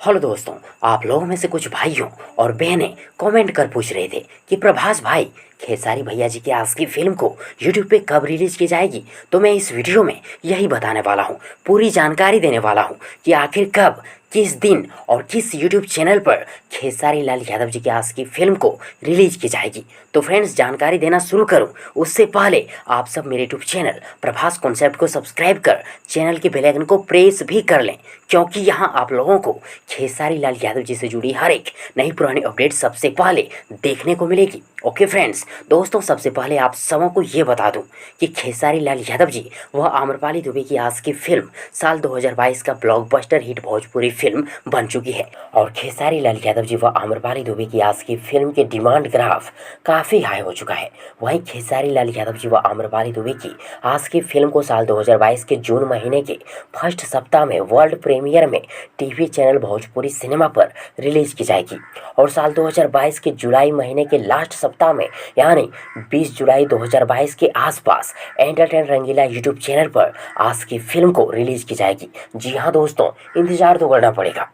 Hello दोस्तों, आप लोगों में से कुछ भाइयों और बहनें कमेंट कर पूछ रहे थे कि प्रभास भाई खेसारी भैया जी की आज की फिल्म को यूट्यूब पे कब रिलीज की जाएगी। तो मैं इस वीडियो में यही बताने वाला हूँ, पूरी जानकारी देने वाला हूँ कि आखिर कब, किस दिन और किस यूट्यूब चैनल पर खेसारी लाल यादव जी की आज की फिल्म को रिलीज की जाएगी। तो फ्रेंड्स, जानकारी देना शुरू करूं उससे पहले आप सब मेरे यूट्यूब चैनल प्रभास कॉन्सेप्ट को सब्सक्राइब कर चैनल के बेल आइकन को प्रेस भी कर लें, क्योंकि यहाँ आप लोगों को खेसारी लाल यादव जी से जुड़ी हर एक नई पुरानी अपडेट सबसे पहले देखने को मिलेगी। ओके फ्रेंड्स, दोस्तों सबसे पहले आप सबों को ये बता दूं कि खेसारी लाल यादव जी वह आम्रपाली दुबे की आज की फिल्म साल 2022 का ब्लॉकबस्टर हिट भोजपुरी फिल्म बन चुकी है। और खेसारी लाल यादव जी व आम्रपाली दुबे की आज की फिल्म के डिमांड ग्राफ काफ़ी हाई हो चुका है। वहीं खेसारी लाल यादव जी व आम्रपाली दुबे की आज की फिल्म को साल 2022 के जून महीने के फर्स्ट सप्ताह में वर्ल्ड प्रीमियर में टीवी चैनल भोजपुरी सिनेमा पर रिलीज की जाएगी और साल 2022 के जुलाई महीने के लास्ट सप्ताह में यानी 20 जुलाई 2022 के आसपास एंटरटेन रंगीला यूट्यूब चैनल पर आज की फिल्म को रिलीज की जाएगी। जी हाँ दोस्तों, इंतजार तो करना पड़ेगा।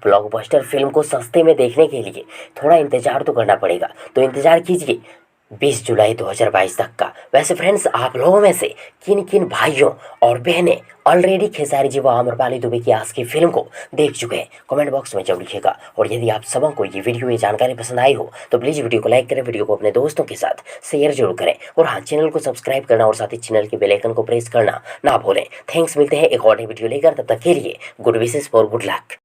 ब्लॉकबस्टर फिल्म को सस्ते में देखने के लिए थोड़ा इंतजार तो करना पड़ेगा, तो इंतजार कीजिए 20 जुलाई 2022 तक का। वैसे फ्रेंड्स, आप लोगों में से किन किन भाइयों और बहनें ऑलरेडी खेसारी जी व आम्रपाली दुबे की आज की फिल्म को देख चुके हैं, कमेंट बॉक्स में जरूर लिखिएगा। और यदि आप सबों को ये वीडियो, ये जानकारी पसंद आई हो तो प्लीज़ वीडियो को लाइक करें, वीडियो को अपने दोस्तों के साथ शेयर जरूर करें और हाँ, चैनल को सब्सक्राइब करना और साथ ही चैनल के बेल आइकन को प्रेस करना ना भूलें। थैंक्स, मिलते हैं एक और नई वीडियो लेकर, तब तक के लिए good wishes for good luck.